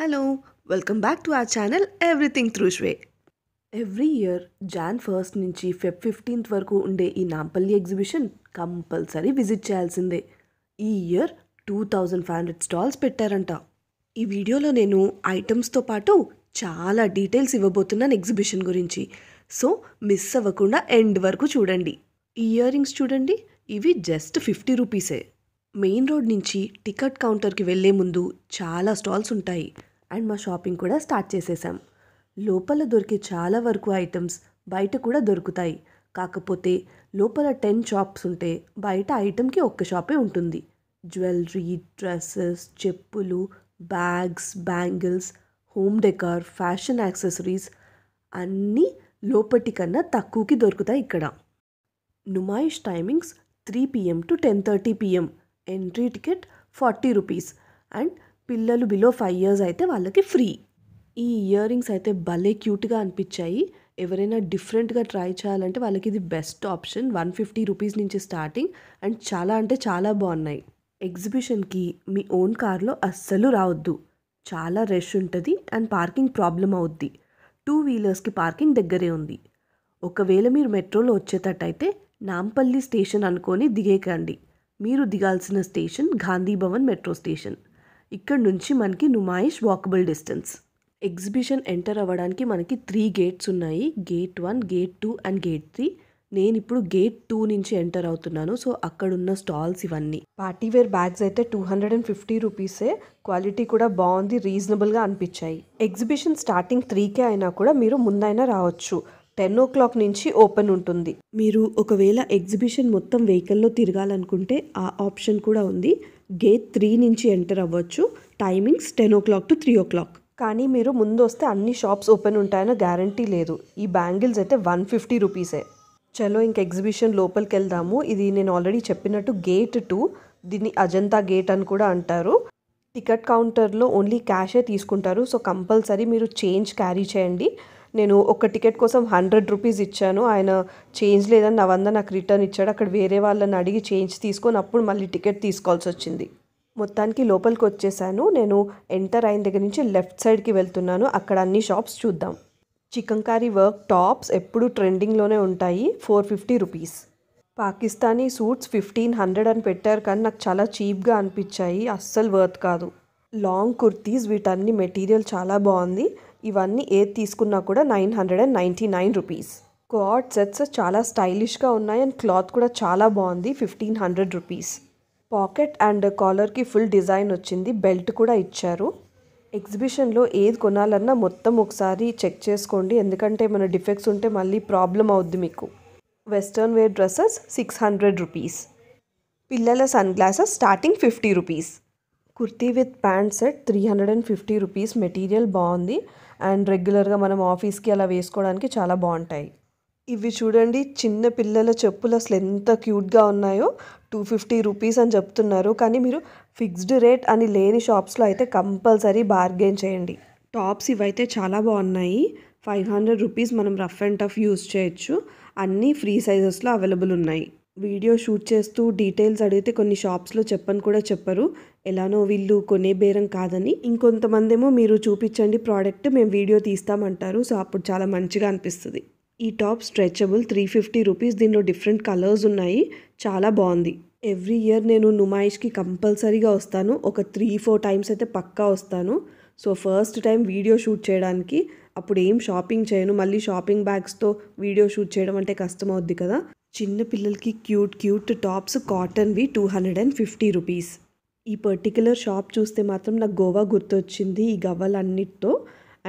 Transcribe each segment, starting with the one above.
Hello, welcome back to our channel Everything Through Shwe. Every year Jan 1st నుంచి Feb 15th వరకు ఉండే ఈ Nampally exhibition compulsory visit చేయాల్సిందే. ఈ ఇయర్ 2500 స్టాల్స్ పెట్టారంట. ఈ వీడియోలో నేను ఐటమ్స్తో పాటు చాలా డీటెయిల్స్ ఇవ్వబోతున్నాను ఎగ్జిబిషన్ గురించి. సో మిస్ అవ్వకుండా ఎండ్ వరకు చూడండి. ఈ ఇయర్ రింగ్స్ చూడండి, ఇవి జస్ట్ 50 రూపీసే. మెయిన్ రోడ్ నుంచి టికెట్ కౌంటర్కి వెళ్ళే ముందు చాలా స్టాల్స్ ఉంటాయి అండ్ మా షాపింగ్ కూడా స్టార్ట్ చేసేసాం. లోపల దొరికే చాలా వరకు ఐటమ్స్ బయట కూడా దొరుకుతాయి. కాకపోతే లోపల 10 షాప్స్ ఉంటే బయట ఐటమ్కి ఒక్క షాపే ఉంటుంది. జ్యువెలరీ, డ్రెస్సెస్, చెప్పులు, bags, bangles, home decor, fashion accessories అన్నీ లోపటి కన్నా తక్కువకి దొరుకుతాయి ఇక్కడ. Numaish timings 3 PM to 10:30 PM. Entry ticket 40 rupees and పిల్లలు బిలో 5 years అయితే వాళ్ళకి ఫ్రీ. ఈ ఇయర్ రింగ్స్ అయితే భలే క్యూట్గా అనిపించాయి. ఎవరైనా డిఫరెంట్గా ట్రై చేయాలంటే వాళ్ళకి ఇది బెస్ట్ ఆప్షన్. 150 రూపీస్ నుంచి స్టార్టింగ్ అండ్ చాలా అంటే చాలా బాగున్నాయి. ఎగ్జిబిషన్కి మీ ఓన్ కార్లో అస్సలు రావద్దు, చాలా రష్ ఉంటుంది అండ్ పార్కింగ్ ప్రాబ్లం అవుద్ది. 2 వీలర్స్కి పార్కింగ్ దగ్గరే ఉంది. ఒకవేళ మీరు మెట్రోలో వచ్చేటట్టయితే నాంపల్లి స్టేషన్ అనుకొని దిగేకండి. మీరు దిగాల్సిన station Gandhi Bhavan metro station. ఇక్కడ నుంచి మనకి Numaish walkable distance. Exhibition enter అవ్వడానికి మనకి 3 గేట్స్ ఉన్నాయి. Gate 1, gate 2 and gate 3. నేను ఇప్పుడు గేట్ 2 నుంచి ఎంటర్ అవుతున్నాను. సో అక్కడున్న స్టాల్స్ ఇవన్నీ. పార్టీవేర్ బ్యాగ్స్ అయితే 250 రూపీసే. క్వాలిటీ కూడా బాగుంది, రీజనబుల్గా అనిపించాయి. ఎగ్జిబిషన్ స్టార్టింగ్ 3కే అయినా కూడా మీరు ముందైనా రావచ్చు. 10 o'clock నుంచి ఓపెన్ ఉంటుంది. మీరు ఒకవేళ ఎగ్జిబిషన్ మొత్తం వెహికల్లో తిరగాలనుకుంటే ఆ ఆప్షన్ కూడా ఉంది. గేట్ 3 నుంచి ఎంటర్ అవ్వచ్చు. Timings 10 o'clock to 3 o'clock. కానీ మీరు ముందు వస్తే అన్ని షాప్స్ ఓపెన్ ఉంటాయని గ్యారంటీ లేదు. ఈ బ్యాంగిల్స్ అయితే 150 రూపీసే. చలో ఇంక ఎగ్జిబిషన్ లోపలికి వెళ్దాము. ఇది నేను ఆల్రెడీ చెప్పినట్టు గేట్ 2. దీన్ని అజంతా గేట్ అని కూడా అంటారు. టికెట్ కౌంటర్లో ఓన్లీ క్యాషే తీసుకుంటారు. సో కంపల్సరీ మీరు చేంజ్ క్యారీ చేయండి. నేను ఒక టికెట్ కోసం 100 రూపీస్ ఇచ్చాను. ఆయన చేంజ్ లేదని నా 100 నాకు రిటర్న్ ఇచ్చాడు. అక్కడ వేరే వాళ్ళని అడిగి చేంజ్ తీసుకొని అప్పుడు మళ్ళీ టికెట్ తీసుకోవాల్సి వచ్చింది. మొత్తానికి లోపలికి వచ్చేసాను. నేను ఎంటర్ అయిన దగ్గర నుంచి లెఫ్ట్ సైడ్కి వెళ్తున్నాను. అక్కడ అన్ని షాప్స్ చూద్దాం. చికంకారీ వర్క్ టాప్స్ ఎప్పుడు ట్రెండింగ్లోనే ఉంటాయి. 450 రూపీస్. పాకిస్తానీ సూట్స్ 1500 అని పెట్టారు కానీ నాకు చాలా చీప్గా అనిపించాయి. అస్సలు వర్త్ కాదు. లాంగ్ కుర్తీస్, వీటన్ని మెటీరియల్ చాలా బాగుంది. ఇవన్నీ ఏది తీసుకున్నా కూడా 999 రూపీస్. కార్డ్ సెట్స్ చాలా స్టైలిష్గా ఉన్నాయి అండ్ క్లాత్ కూడా చాలా బాగుంది. 1500 రూపీస్. పాకెట్ అండ్ కాలర్కి ఫుల్ డిజైన్ వచ్చింది. బెల్ట్ కూడా ఇచ్చారు. ఎగ్జిబిషన్లో ఏది కొనాలన్నా మొత్తం ఒకసారి చెక్ చేసుకోండి, ఎందుకంటే మన డిఫెక్ట్స్ ఉంటే మళ్ళీ ప్రాబ్లం అవుద్ది మీకు. Western wear dresses 600 rupees. పిల్లల sunglasses starting 50 rupees. Kurti with pant set 350 rupees. Material బాగుంది అండ్ రెగ్యులర్గా మనం ఆఫీస్కి అలా వేసుకోవడానికి చాలా బాగుంటాయి. ఇవి చూడండి, చిన్న పిల్లల చెప్పులు అసలు ఎంత క్యూట్గా ఉన్నాయో. 250 రూపీస్ అని చెప్తున్నారు కానీ మీరు ఫిక్స్డ్ రేట్ అని లేని షాప్స్లో అయితే కంపల్సరీ బార్గెన్ చేయండి. టాప్స్ ఇవైతే చాలా బాగున్నాయి. 500 రూపీస్. మనం రఫ్ అండ్ టఫ్ యూస్ చేయొచ్చు. అన్నీ ఫ్రీ సైజెస్లో అవైలబుల్ ఉన్నాయి. వీడియో షూట్ చేస్తూ డీటెయిల్స్ అడిగితే కొన్ని షాప్స్లో చెప్పని కూడా చెప్పరు. ఎలానో వీళ్ళు కొనే బేరం కాదని. ఇంకొంతమంది ఏమో మీరు చూపించండి ప్రోడక్ట్, మేము వీడియో తీస్తామంటారు. సో అప్పుడు చాలా మంచిగా అనిపిస్తుంది. ఈ టాప్ స్ట్రెచబుల్ 350 రూపీస్. దీనిలో డిఫరెంట్ కలర్స్ ఉన్నాయి. చాలా బాగుంది. ఎవ్రీ ఇయర్ నేను నుమాయిష్కి కంపల్సరీగా వస్తాను. ఒక 3-4 టైమ్స్ అయితే పక్కా వస్తాను. So first time video shoot చేయడానికి. అప్పుడు ఏం షాపింగ్ చేయను, మళ్ళీ షాపింగ్ బ్యాగ్స్తో వీడియో షూట్ చేయడం అంటే కష్టం అవుద్ది కదా. చిన్న పిల్లలకి క్యూట్ టాప్స్ కాటన్వి 250 రూపీస్. ఈ పర్టిక్యులర్ షాప్ చూస్తే మాత్రం నాకు గోవా గుర్తొచ్చింది ఈ గవ్వలన్నిటితో.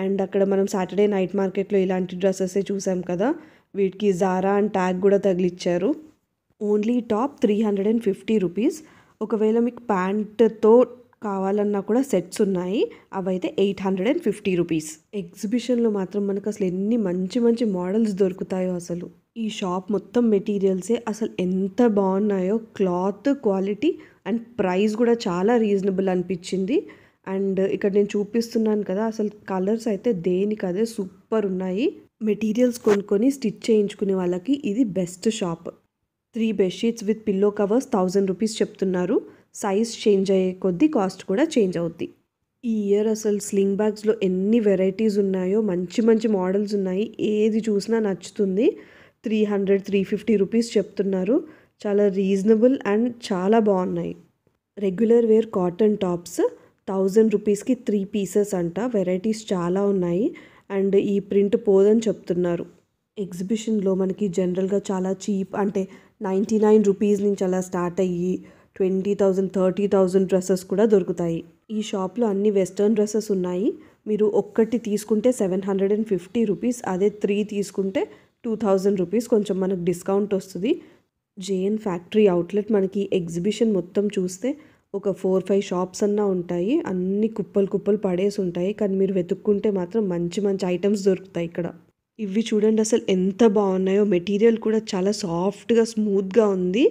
అండ్ అక్కడ మనం సాటర్డే నైట్ మార్కెట్లో ఇలాంటి డ్రెస్సెసే చూసాం కదా, వీటికి జారా అండ్ ట్యాగ్ కూడా తగిలిచ్చారు. Only top 350 rupees. ఒకవేళ మీకు ప్యాంట్తో కావాలన్నా కూడా సెట్స్ ఉన్నాయి, అవైతే 850 రూపీస్. ఎగ్జిబిషన్లో మాత్రం మనకు అసలు ఎన్ని మంచి మంచి మోడల్స్ దొరుకుతాయో అసలు. ఈ షాప్ మొత్తం మెటీరియల్సే అసలు ఎంత బాగున్నాయో. క్లాత్ క్వాలిటీ అండ్ ప్రైస్ కూడా చాలా రీజనబుల్ అనిపించింది. అండ్ ఇక్కడ నేను చూపిస్తున్నాను కదా, అసలు కలర్స్ అయితే దేనికదే సూపర్ ఉన్నాయి. మెటీరియల్స్ కొనుక్కొని స్టిచ్ చేయించుకునే వాళ్ళకి ఇది best shop. 3 bedsheets with pillow covers 1000 rupees చెప్తున్నారు. సైజ్ చేంజ్ అయ్యే కొద్దీ కాస్ట్ కూడా చేంజ్ అవుద్ది. ఈ ఇయర్ అసలు స్లింగ్ బ్యాగ్స్లో ఎన్ని వెరైటీస్ ఉన్నాయో, మంచి మంచి మోడల్స్ ఉన్నాయి. ఏది చూసినా నచ్చుతుంది. 300-350 రూపీస్ చెప్తున్నారు. చాలా రీజనబుల్ అండ్ చాలా బాగున్నాయి. రెగ్యులర్ వేర్ కాటన్ టాప్స్ 1000 రూపీస్కి 3 పీసెస్ అంట. వెరైటీస్ చాలా ఉన్నాయి అండ్ ఈ ప్రింట్ పోదని చెప్తున్నారు. ఎగ్జిబిషన్లో మనకి జనరల్గా చాలా చీప్, అంటే 99 రూపీస్ నుంచి అలా స్టార్ట్ అయ్యి 20,000 30,000 డ్రెస్సెస్ కూడా దొరుకుతాయి. ఈ షాప్లో అన్ని వెస్ట్రన్ డ్రెస్సెస్ ఉన్నాయి. మీరు ఒక్కటి తీసుకుంటే 750 రూపీస్, అదే 3 తీసుకుంటే 2000 రూపీస్. కొంచెం మనకు డిస్కౌంట్ వస్తుంది. జేఎన్ ఫ్యాక్టరీ అవుట్లెట్ మనకి ఎగ్జిబిషన్ మొత్తం చూస్తే ఒక 4-5 షాప్స్ అన్నా ఉంటాయి. అన్ని కుప్పలు కుప్పలు పడేసి ఉంటాయి. కానీ మీరు వెతుక్కుంటే మాత్రం మంచి మంచి ఐటమ్స్ దొరుకుతాయి ఇక్కడ. ఇవి చూడండి అసలు ఎంత బాగున్నాయో. మెటీరియల్ కూడా చాలా సాఫ్ట్గా స్మూత్గా ఉంది.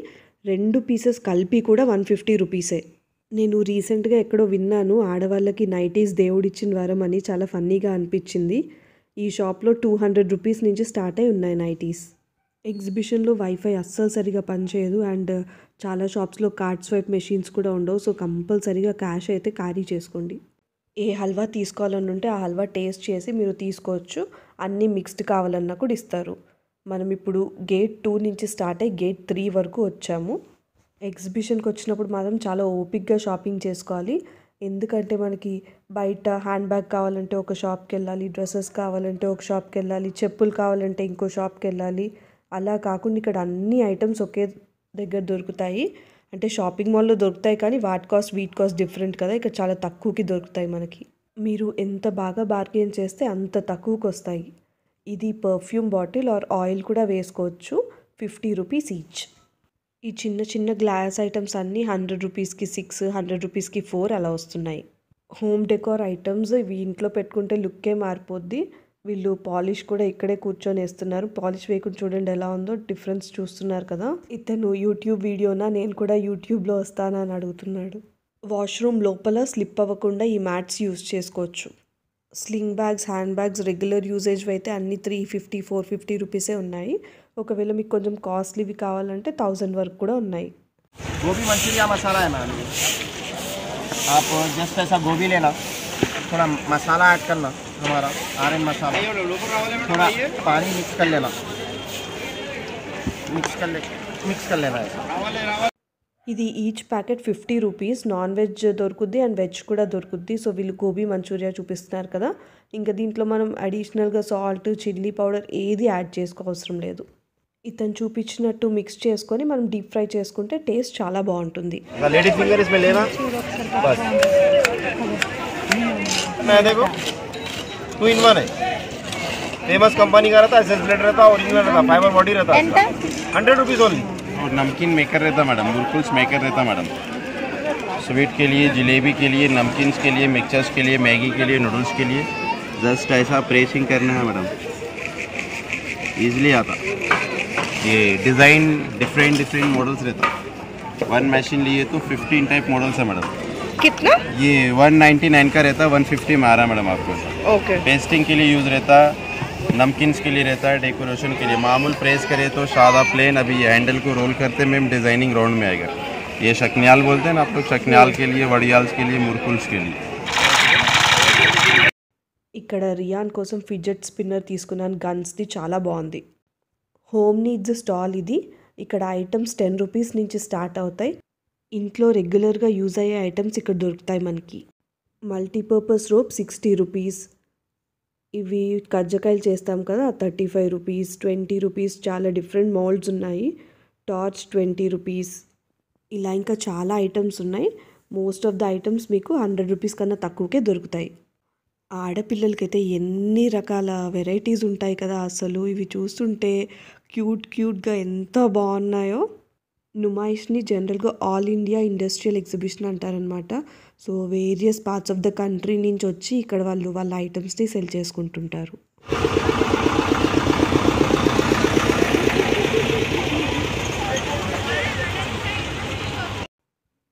2 పీసెస్ కలిపి కూడా 150 రూపీసే. నేను రీసెంట్గా ఎక్కడో విన్నాను, ఆడవాళ్ళకి నైటీస్ దేవుడిచ్చిన వరం అని. చాలా ఫన్నీగా అనిపించింది. ఈ షాప్లో 200 రూపీస్ నుంచి స్టార్ట్ అయి ఉన్నాయి నైటీస్. ఎగ్జిబిషన్లో వైఫై అస్సలు సరిగా పనిచేయదు అండ్ చాలా షాప్స్లో కార్డ్ స్వైప్ మెషిన్స్ కూడా ఉండవు. సో కంపల్సరీగా క్యాష్ అయితే క్యారీ చేసుకోండి. ఏ హల్వా తీసుకోవాలని ఉంటే ఆ హల్వా టేస్ట్ చేసి మీరు తీసుకోవచ్చు. అన్నీ మిక్స్డ్ కావాలన్నా కూడా ఇస్తారు. మనం ఇప్పుడు గేట్ 2 నుంచి స్టార్ట్ అయ్యి గేట్ 3 వరకు వచ్చాము. ఎగ్జిబిషన్కి వచ్చినప్పుడు మాత్రం చాలా ఓపిక్గా షాపింగ్ చేసుకోవాలి. ఎందుకంటే మనకి బయట హ్యాండ్ బ్యాగ్ కావాలంటే ఒక షాప్కి వెళ్ళాలి, డ్రెస్సెస్ కావాలంటే ఒక షాప్కి వెళ్ళాలి, చెప్పులు కావాలంటే ఇంకో షాప్కి వెళ్ళాలి. అలా కాకుండా ఇక్కడ అన్ని ఐటమ్స్ ఒకే దగ్గర దొరుకుతాయి. అంటే షాపింగ్ మాల్లో దొరుకుతాయి కానీ వాటి కాస్ట్ వీటి కాస్ట్ డిఫరెంట్ కదా. ఇక్కడ చాలా తక్కువకి దొరుకుతాయి మనకి. మీరు ఎంత బాగా బార్గెన్ చేస్తే అంత తక్కువకి వస్తాయి. ఇది పర్ఫ్యూమ్ బాటిల్ ఆర్ ఆయిల్ కూడా వేసుకోవచ్చు. 50 రూపీస్ ఈచ్. ఈ చిన్న చిన్న గ్లాస్ ఐటమ్స్ అన్నీ 100 రూపీస్కి 6, 100 రూపీస్కి 4 అలా వస్తున్నాయి. హోమ్ డెకార్ ఐటమ్స్ ఇవి ఇంట్లో పెట్టుకుంటే లుక్కే మారిపోద్ది. వీళ్ళు పాలిష్ కూడా ఇక్కడే కూర్చొని వేస్తున్నారు. పాలిష్ వేయకుండా చూడండి ఎలా ఉందో. డిఫరెన్స్ చూస్తున్నారు కదా. ఇతను యూట్యూబ్ వీడియోనా, నేను కూడా యూట్యూబ్లో వస్తానా అని అడుగుతున్నాడు. వాష్రూమ్ లోపల స్లిప్ అవ్వకుండా ఈ మ్యాట్స్ యూజ్ చేసుకోవచ్చు. Sling bags, hand bags regular usage అయితే అన్ని 350-450 రూపీసే ఉన్నాయి. ఒకవేళ మీకు కొంచెం కాస్ట్లీవి కావాలంటే 1000 వరకు కూడా ఉన్నాయి. गोभी मंचूरिया मसाला है मैम, आप जस्ट ऐसा गोभी लेना, थोड़ा मसाला ऐड करना, हमारा ऑरेंज मसाला, थोड़ा पानी मिक्स कर लेना, मिक्स कर लेना है. ఇది each packet 50 rupees. Non veg దొరుకుద్ది అండ్ వెజ్ కూడా దొరుకుద్ది. సో వీళ్ళు గోబీ మంచూరియా చూపిస్తున్నారు కదా. ఇంకా దీంట్లో మనం అడిషనల్గా సాల్ట్, చిల్లీ పౌడర్ ఏది యాడ్ చేసుకోవసరం లేదు. ఇతను చూపించినట్టు మిక్స్ చేసుకొని మనం డీప్ ఫ్రై చేసుకుంటే టేస్ట్ చాలా బాగుంటుంది. लेडीज फिंगर इसमें लेना बस. मैं देखो 2 in 1 है. फेमस कंपनी का रहता है, एसएस ब्लेड रहता है, ओरिजिनल रहता है, फाइबर बॉडी रहता है. 100 रुपीज ओनली. और नमकीन मेकर रहता मैडम, मुरकुल्स मेकर रहता मैडम. स्वीट के लिए, जलेबी के लिए, नमकीन्स के लिए, मिक्सचर्स के लिए, मैगी के लिए, नूडल्स के लिए जस्ट ऐसा प्रेसिंग करना है मैडम. ईजिली आता. ये डिज़ाइन डिफरेंट मॉडल्स रहता. वन मशीन लिए तो 15 टाइप मॉडल्स है मैडम. कितना? ये 199 का रहता है, 150 में आ रहा है मैडम आपको. ओके. पेस्टिंग के लिए यूज़ रहता है, नमकीन्स के लिए रहता है, डेकोरेशन के लिए. मामूल प्रेस करे तो सादा प्लेन. अभी ये हैंडल को रोल करते में डिज़ाइनिंग राउंड में आएगा. ये शक्न्याल बोलते हैं ना आप लोग, शक्न्याल के लिए, वड़ियाल्स के लिए, मुरकुल्स के लिए. ఇక్కడ రియాన్ కోసం ఫిడ్జెట్ స్పిన్నర్ తీసుకున్నాను. గన్స్ది చాలా బాగుంది. హోమ్ నీడ్స్ స్టాల్ ఇది. ఇక్కడ ఐటమ్స్ 10 రూపీస్ నుంచి స్టార్ట్ అవుతాయి. ఇంట్లో రెగ్యులర్గా యూజ్ అయ్యే ఐటమ్స్ ఇక్కడ దొరుకుతాయి మనకి. Multipurpose rope 60 rupees. ఇవి కజ్జకాయలు చేస్తాం కదా, 35 రూపీస్, 20 రూపీస్. చాలా డిఫరెంట్ మోల్డ్స్ ఉన్నాయి. Torch 20 rupees. ఇలా ఇంకా చాలా ఐటమ్స్ ఉన్నాయి. మోస్ట్ ఆఫ్ ద ఐటమ్స్ మీకు 100 రూపీస్ కన్నా తక్కువకే దొరుకుతాయి. ఆడపిల్లలకైతే ఎన్ని రకాల వెరైటీస్ ఉంటాయి కదా. అసలు ఇవి చూస్తుంటే క్యూట్గా ఎంత బాగున్నాయో. నుమాయిష్ని జనరల్గా ఆల్ ఇండియా ఇండస్ట్రియల్ ఎగ్జిబిషన్ అంటారనమాట. So various parts of the country నుంచి వచ్చి ఇక్కడ వాళ్ళ ఐటమ్స్ని సెల్ చేసుకుంటుంటారు.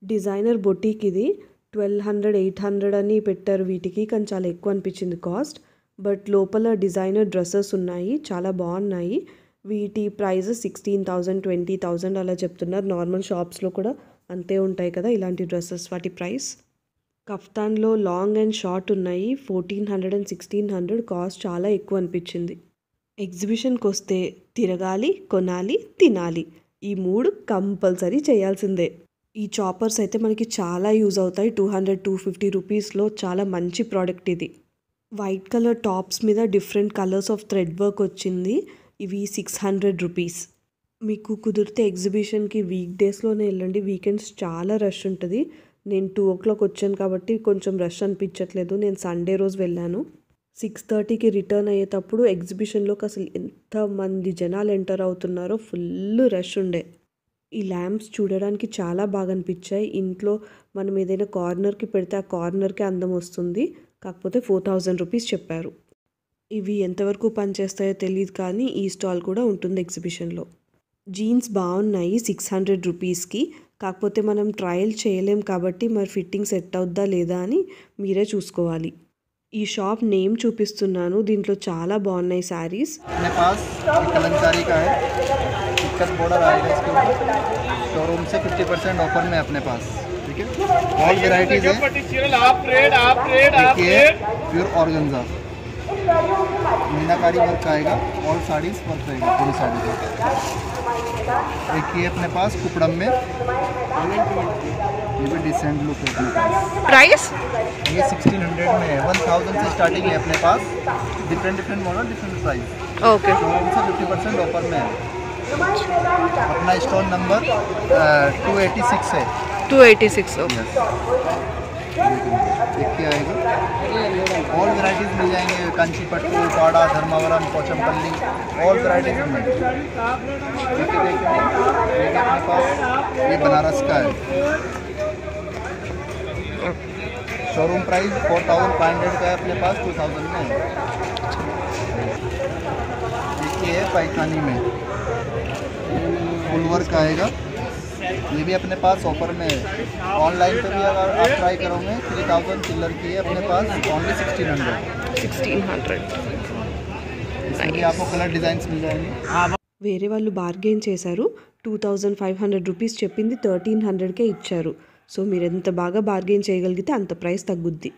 డిజైనర్ బొటీక్ ఇది. 1200-800 అని పెట్టారు వీటికి, కానీ చాలా ఎక్కువ అనిపించింది కాస్ట్. బట్ లోపల డిజైనర్ డ్రెస్సెస్ ఉన్నాయి, చాలా బాగున్నాయి. వీటి ప్రైజెస్ 16,000, 20,000 అలా చెప్తున్నారు. నార్మల్ షాప్స్లో కూడా అంతే ఉంటాయి కదా ఇలాంటి డ్రెస్సెస్, వాటి ప్రైస్. కఫ్తాన్లో లాంగ్ అండ్ షార్ట్ ఉన్నాయి. 1400 అండ్ 1600 కాస్ట్ చాలా ఎక్కువ అనిపించింది. ఎగ్జిబిషన్కి వస్తే తిరగాలి, కొనాలి, తినాలి, ఈ 3 కంపల్సరీ చేయాల్సిందే. ఈ చాపర్స్ అయితే మనకి చాలా యూజ్ అవుతాయి. 200-250 రూపీస్లో చాలా మంచి ప్రోడక్ట్ ఇది. వైట్ కలర్ టాప్స్ మీద different colours of thread work వచ్చింది. ఇవి 600 రూపీస్. మీకు కుదిరితే ఎగ్జిబిషన్కి వీక్ డేస్లోనే వెళ్ళండి, వీకెండ్స్ చాలా రష్ ఉంటుంది. నేను 2 o'clock వచ్చాను కాబట్టి కొంచెం రష్ అనిపించట్లేదు. నేను సండే రోజు వెళ్ళాను. 6:30కి రిటర్న్ అయ్యేటప్పుడు ఎగ్జిబిషన్లోకి అసలు ఎంతమంది జనాలు ఎంటర్ అవుతున్నారో, ఫుల్ రష్ ఉండే. ఈ ల్యాంప్స్ చూడడానికి చాలా బాగా అనిపించాయి. ఇంట్లో మనం ఏదైనా కార్నర్కి పెడితే ఆ కార్నర్కి అందం వస్తుంది. కాకపోతే 4000 రూపీస్ చెప్పారు. ఇవి ఎంతవరకు పనిచేస్తాయో తెలియదు, కానీ ఈ స్టాల్ కూడా ఉంటుంది ఎగ్జిబిషన్లో. జీన్స్ బాగున్నాయి 600 రూపీస్కి. కాకపోతే మనం ట్రయల్ చేయలేం కాబట్టి మరి ఫిట్టింగ్ సెట్ అవుద్దా లేదా అని మీరే చూసుకోవాలి. ఈ షాప్ నేమ్ చూపిస్తున్నాను, దీంట్లో చాలా బాగున్నాయి శారీస్. कलमकारी का है, इक्कत बॉर्डर आएगा इसके ऊपर, शोरूम से 50% ऑफर में अपने पास, ठीक है। ऑल वेराइटीज है, देखिए प्योर ऑर्गेन्जा, मीनाकारी वर्क आएगा, ऑल साड़ीज वर्क रहेगा पूरी साड़ी का। एक ये अपने पास कुपड़म में, ये भी डिसेंट लुक है अपने पास। प्राइस ये 1600 में है, 1000 से स्टार्टिंग है अपने पास। Different model, different price. Okay, showroom से 50% ऑफर में है। अपना स्टोर नंबर 286 है। 286. ओके, देखिए आएगा, ऑल वैरायटीज मिल जाएंगे, कंची पट्टू, पाड़ा, धर्मावरम, पोचमपल्ली, ऑल वैरायटीज में। देखिए अपने पास ये बनारस का है, शोरूम प्राइस 4500 का है, अपने पास 2000 में है। देखिए है पैठानी में फुल वर्क आएगा, ये भी अपने पास ऑफर में है। ऑनलाइन पे भी अगर आप ट्राई करोगे 3000 चिल्लर की है, अपने पास ओनली 1600। इसमें भी आपको कलर डिजाइन्स मिल जाएंगे। వేరే వాళ్ళు బార్గెయిన్ చేశారు. 2500 రూపీస్ చెప్పింది 1300కే ఇచ్చారు. సో మీరు ఎంత బాగా బార్గెయిన్ చేయగలిగితే అంత ప్రైస్ తగ్గుద్ది.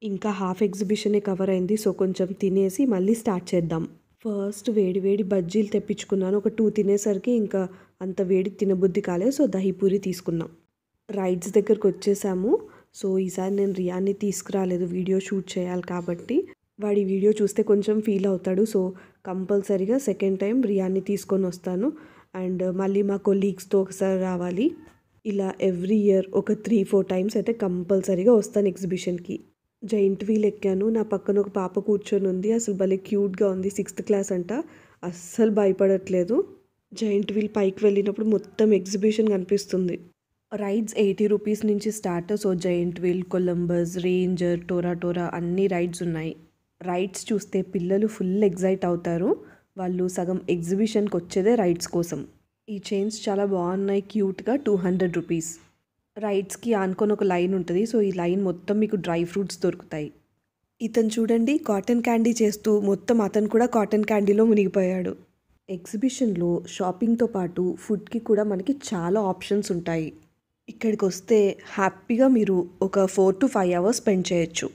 ఇంకా హాఫ్ ఎగ్జిబిషనే కవర్ అయింది. సో కొంచెం తినేసి మళ్ళీ స్టార్ట్ చేద్దాం. ఫస్ట్ వేడి వేడి బజ్జీలు తెప్పించుకున్నాను. ఒక 2 తినేసరికి ఇంకా అంత వేడి తినబుద్ధి కాలేదు. సో దహీపూరి తీసుకున్నాం. రైడ్స్ దగ్గరకు వచ్చేసాము. సో ఈసారి నేను రియాన్ని తీసుకురాలేదు, వీడియో షూట్ చేయాలి కాబట్టి. వాడి వీడియో చూస్తే కొంచెం ఫీల్ అవుతాడు. సో కంపల్సరీగా సెకండ్ టైం రియాన్ని తీసుకొని వస్తాను. అండ్ మళ్ళీ మా కొలీగ్స్తో ఒకసారి రావాలి. ఇలా ఎవ్రీ ఇయర్ ఒక 3-4 టైమ్స్ అయితే కంపల్సరీగా వస్తాను ఎగ్జిబిషన్కి. జైంట్ వీల్ ఎక్కాను. నా పక్కన ఒక పాప కూర్చొని ఉంది. అసలు భలే క్యూట్గా ఉంది. 6th క్లాస్ అంట. అస్సలు భయపడట్లేదు. జైంట్ వీల్ పైకి వెళ్ళినప్పుడు మొత్తం ఎగ్జిబిషన్ కనిపిస్తుంది. రైడ్స్ 80 రూపీస్ నుంచి start. So giant wheel, Columbus, ranger, టోరా అన్ని రైడ్స్ ఉన్నాయి. రైడ్స్ చూస్తే పిల్లలు ఫుల్ ఎగ్జైట్ అవుతారు. వాళ్ళు సగం ఎగ్జిబిషన్కి వచ్చేదే రైడ్స్ కోసం. ఈ చైన్స్ చాలా బాగున్నాయి, క్యూట్గా. 200 రూపీస్. రైడ్స్కి ఆనుకొని ఒక లైన్ ఉంటుంది. సో ఈ లైన్ మొత్తం మీకు డ్రై ఫ్రూట్స్ దొరుకుతాయి. ఇతను చూడండి కాటన్ క్యాండీ చేస్తూ మొత్తం అతను కూడా కాటన్ క్యాండీలో మునిగిపోయాడు. ఎగ్జిబిషన్లో షాపింగ్తో పాటు ఫుడ్కి కూడా మనకి చాలా ఆప్షన్స్ ఉంటాయి. ఇక్కడికి వస్తే హ్యాపీగా మీరు ఒక 4 to 5 hours స్పెండ్ చేయొచ్చు.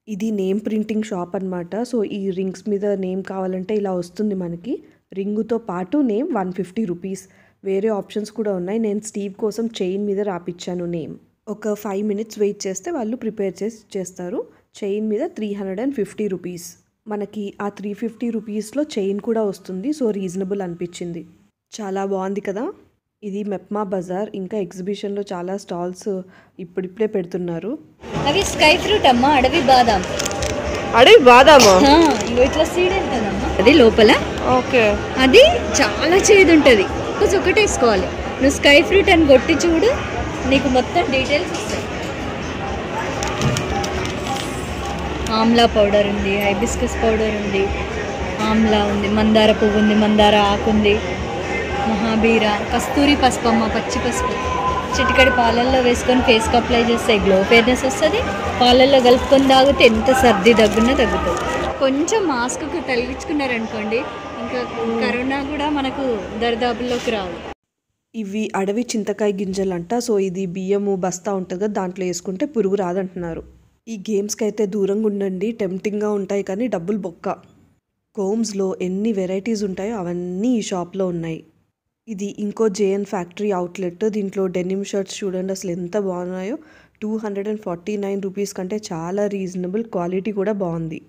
ఇది నేమ్ ప్రింటింగ్ షాప్ అన్నమాట. సో ఈ రింగ్స్ మీద నేమ్ కావాలంటే ఇలా వస్తుంది మనకి. రింగుతో పాటు నేమ్ 150 రూపీస్. వేరే ఆప్షన్స్ కూడా ఉన్నాయి. నేను స్టీవ్ కోసం చైన్ మీద రాపిచ్చాను నేమ్. ఒక 5 minutes వెయిట్ చేస్తే వాళ్ళు ప్రిపేర్ చేస్తారు. చైన్ మీద 350 రూపీస్. మనకి ఆ 350 రూపీస్లో చైన్ కూడా వస్తుంది. సో రీజనబుల్ అనిపించింది. చాలా బాగుంది కదా. ఇది మెప్మా బజార్. ఇంకా ఎగ్జిబిషన్లో చాలా స్టాల్స్ ఇప్పుడిప్పుడే పెడుతున్నారు. అవి స్కై ఫ్రూట్ అమ్మా, అడవి బాదాం. అడవి బాదామా? ఇట్లా సీడ్ ఉంటుందమ్మా, అది లోపల. ఓకే, అది చాలా చేదు ఉంటుంది. కొంచెం ఒకటి వేసుకోవాలి. నువ్వు స్కై ఫ్రూట్ అని కొట్టి చూడు, నీకు మొత్తం డీటెయిల్స్ వస్తాయి. ఆమ్లా పౌడర్ ఉంది, హైబిస్కస్ పౌడర్ ఉంది, ఆమ్లా ఉంది, మందార పువ్వు ఉంది, మందార ఆకు ఉంది, మహాబీర, కస్తూరి పసుపు అమ్మ, పచ్చి పసుపు. చిటికడి పాలల్లో వేసుకొని ఫేస్కి అప్లై చేస్తే గ్లో ఫేర్నెస్ వస్తుంది. పాలల్లో కలుపుకొని తాగితే ఎంత సర్ది దగ్గున్నా తగ్గుతుంది. కొంచెం మాస్క్కు తగిలించుకున్నారనుకోండి, ఇంకా కరోనా కూడా మనకు దరిదాపుల్లోకి రావు. ఇవి అడవి చింతకాయ గింజలంట. సో ఇది బియ్యము బస్తా ఉంటుంది కదా, దాంట్లో వేసుకుంటే పురుగు రాదంటున్నారు. ఈ గేమ్స్కి అయితే దూరంగా ఉండండి, టెంప్టింగ్గా ఉంటాయి కానీ డబ్బులు బొక్క. కోమ్స్లో ఎన్ని వెరైటీస్ ఉంటాయో అవన్నీ ఈ షాప్లో ఉన్నాయి. ఇది ఇంకో జేఎన్ ఫ్యాక్టరీ అవుట్లెట్. దీంట్లో డెనిమ్ షర్ట్స్ చూడండి అసలు ఎంత బాగున్నాయో. 249 రూపీస్ కంటే చాలా రీజనబుల్, క్వాలిటీ కూడా బాగుంది.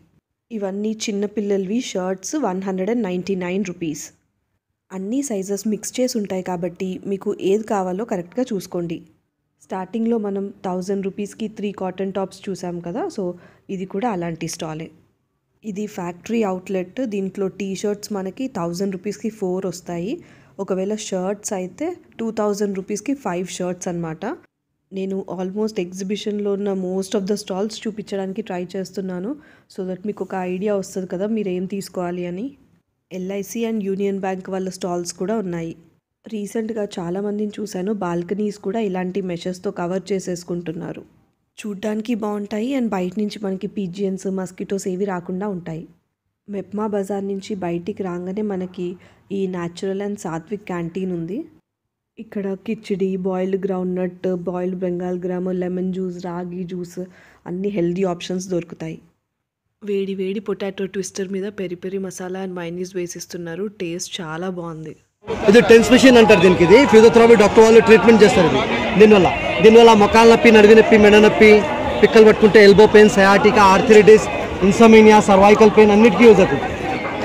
ఇవన్నీ చిన్నపిల్లలవి షర్ట్స్ 199 రూపీస్. అన్ని సైజెస్ మిక్స్ చేసి ఉంటాయి కాబట్టి మీకు ఏది కావాలో కరెక్ట్గా చూసుకోండి. స్టార్టింగ్లో మనం 1000 రూపీస్కి 3 కాటన్ టాప్స్ చూసాం కదా, సో ఇది కూడా అలాంటి స్టాలే. ఇది ఫ్యాక్టరీ అవుట్లెట్. దీంట్లో టీ షర్ట్స్ మనకి 1000 రూపీస్కి 4 వస్తాయి. ఒకవేళ షర్ట్స్ అయితే 2000 రూపీస్కి 5 షర్ట్స్ అనమాట. నేను ఆల్మోస్ట్ ఎగ్జిబిషన్లో ఉన్న మోస్ట్ ఆఫ్ ద స్టాల్స్ చూపించడానికి ట్రై చేస్తున్నాను, సో దట్ మీకు ఒక ఐడియా వస్తుంది కదా మీరు ఏం తీసుకోవాలి అని. ఎల్ఐసి అండ్ యూనియన్ బ్యాంక్ వాళ్ళ స్టాల్స్ కూడా ఉన్నాయి. రీసెంట్గా చాలామందిని చూశాను, బాల్కనీస్ కూడా ఇలాంటి మెషెస్తో కవర్ చేసేసుకుంటున్నారు. చూడ్డానికి బాగుంటాయి అండ్ బయట నుంచి మనకి పిజియన్స్, మస్కిటోస్ ఏవి రాకుండా ఉంటాయి. మెప్మా బజార్ నుంచి బయటికి రాగానే మనకి ఈ న్యాచురల్ అండ్ సాత్విక్ క్యాంటీన్ ఉంది. ఇక్కడ khichdi, boiled groundnut, boiled Bengal gram, lemon juice, ragi juice అన్ని హెల్దీ ఆప్షన్స్ దొరుకుతాయి. వేడి వేడి పొటాటో ట్విస్టర్ మీద peri peri masala and mayonnaise వేసిస్తున్నారు. టేస్ట్ చాలా బాగుంది. ఇది టెన్స్ మెషిన్ అంటారు దీనికి. ఇది ఫిజియోథెరపీ డాక్టర్ వాళ్ళు ట్రీట్మెంట్ చేస్తారు. ఇది దీనివల్ల మొకాల నొప్పి, నడువి నొప్పి, మెడ నొప్పి, పిక్కలు పట్టుకుంటే elbow pain, sciatica, arthritis, insomnia, cervical pain అన్నిటికీ యూజ్ అవుతుంది.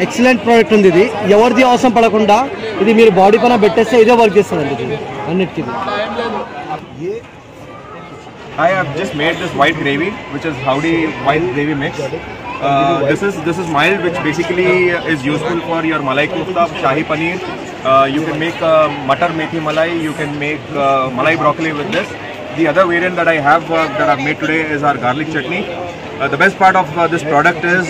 ఎక్సలెంట్ ప్రోడక్ట్ ఉంది ఇది. ఎవరిది అవసరం పడకుండా ఇది మీరు బాడీ పైన పెట్టేస్తే ఇదే వర్క్ చేస్తుందండి ఇది అన్నిటికీ. I have just made this white gravy, which is Howdy white gravy mix. This is mild, which basically is useful for your malai kofta, shahi paneer. You can make matar methi malai. You can make malai broccoli with this. The other variant that I have that I've made today is our garlic chutney. The best part of this product is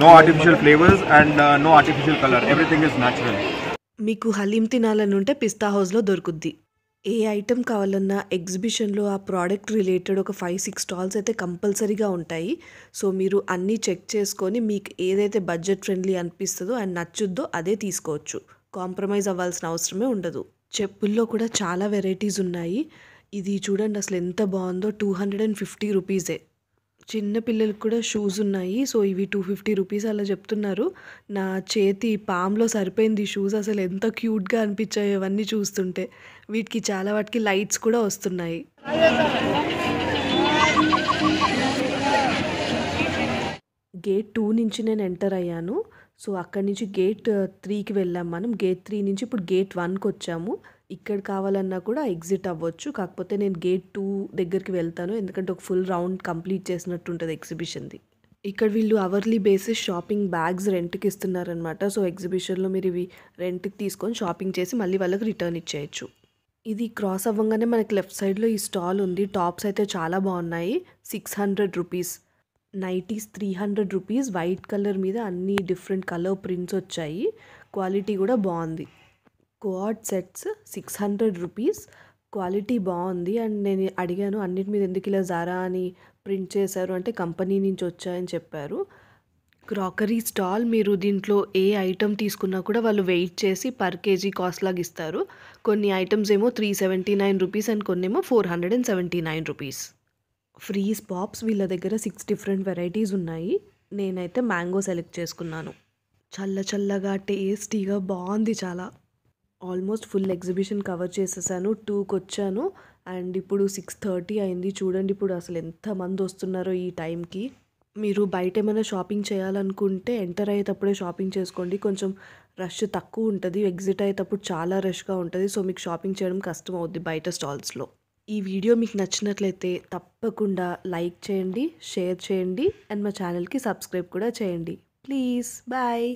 no artificial flavors and no artificial color. Everything is natural. మీకు హలీం తినాలనుంటే పిస్తా హౌస్లో దొరుకుద్ది. ఏ item కావాలన్నా ఎగ్జిబిషన్లో ఆ product related ఒక 5-6 stalls అయితే కంపల్సరీగా ఉంటాయి. సో మీరు అన్నీ చెక్ చేసుకొని మీకు ఏదైతే బడ్జెట్ ఫ్రెండ్లీ అనిపిస్తుందో అండ్ నచ్చుద్దో అదే తీసుకోవచ్చు. కాంప్రమైజ్ అవ్వాల్సిన అవసరమే ఉండదు. చెప్పుల్లో కూడా చాలా వెరైటీస్ ఉన్నాయి. ఇది చూడండి అసలు ఎంత బాగుందో. 250 రూపీసే. చిన్న పిల్లలకు కూడా షూస్ ఉన్నాయి. సో ఇవి 250 రూపీస్ అలా చెప్తున్నారు. నా చేతి పామ్లో సరిపోయింది షూస్. అసలు ఎంత క్యూట్గా అనిపించాయి ఇవన్నీ చూస్తుంటే. వీటికి చాలా వాటికి లైట్స్ కూడా వస్తున్నాయి. గేట్ 2 నుంచి నేను ఎంటర్ అయ్యాను. సో అక్కడి నుంచి గేట్ 3కి వెళ్ళాం మనం. గేట్ 3 నుంచి ఇప్పుడు గేట్ 1కి వచ్చాము. ఇక్కడ కావాలన్నా కూడా ఎగ్జిట్ అవ్వచ్చు. కాకపోతే నేను గేట్ 2 దగ్గరికి వెళ్తాను, ఎందుకంటే ఒక ఫుల్ రౌండ్ కంప్లీట్ చేసినట్టు ఉంటుంది ఎగ్జిబిషన్ది. ఇక్కడ వీళ్ళు అవర్లీ బేసిస్ షాపింగ్ బ్యాగ్స్ రెంట్కి ఇస్తున్నారనమాట. సో ఎగ్జిబిషన్లో మీరు ఇవి రెంట్కి తీసుకొని షాపింగ్ చేసి మళ్ళీ వాళ్ళకి రిటర్న్ ఇచ్చేయచ్చు. ఇది క్రాస్ అవ్వగానే మనకి లెఫ్ట్ సైడ్లో ఈ స్టాల్ ఉంది. టాప్స్ అయితే చాలా బాగున్నాయి. 600 rupees. Nighties 300 rupees. White colour మీద అన్ని డిఫరెంట్ కలర్ ప్రింట్స్ వచ్చాయి. క్వాలిటీ కూడా బాగుంది. Co-ord sets 600 rupees. క్వాలిటీ బాగుంది. అండ్ నేను అడిగాను అన్నిటి మీద ఎందుకు ఇలా జారా అని ప్రింట్ చేశారు అంటే కంపెనీ నుంచి వచ్చాయని చెప్పారు. Crockery stall. మీరు దీంట్లో ఏ ఐటమ్ తీసుకున్నా కూడా వాళ్ళు వెయిట్ చేసి పర్ కేజీ కాస్ట్ లాగా ఇస్తారు. కొన్ని ఐటమ్స్ ఏమో 379 రూపీస్ అండ్ కొన్ని ఏమో 479 రూపీస్. Freeze pops. వీళ్ళ దగ్గర 6 డిఫరెంట్ వెరైటీస్ ఉన్నాయి. నేనైతే మ్యాంగో సెలెక్ట్ చేసుకున్నాను. చల్ల చల్లగా టేస్టీగా బాగుంది చాలా. ఆల్మోస్ట్ ఫుల్ ఎగ్జిబిషన్ కవర్ చేసేసాను. 2కి వచ్చాను అండ్ ఇప్పుడు 6:30 అయింది. చూడండి ఇప్పుడు అసలు ఎంతమంది వస్తున్నారో ఈ టైంకి. మీరు బయట ఏమైనా షాపింగ్ చేయాలనుకుంటే ఎంటర్ అయ్యేటప్పుడే షాపింగ్ చేసుకోండి. కొంచెం రష్ తక్కువ ఉంటుంది. ఎగ్జిట్ అయ్యేటప్పుడు చాలా రష్గా ఉంటుంది. సో మీకు షాపింగ్ చేయడం కష్టం అవుద్ది బయట స్టాల్స్లో. ఈ వీడియో మీకు నచ్చినట్లయితే తప్పకుండా లైక్ చేయండి, షేర్ చేయండి అండ్ మా ఛానల్కి సబ్స్క్రైబ్ కూడా చేయండి. Please bye.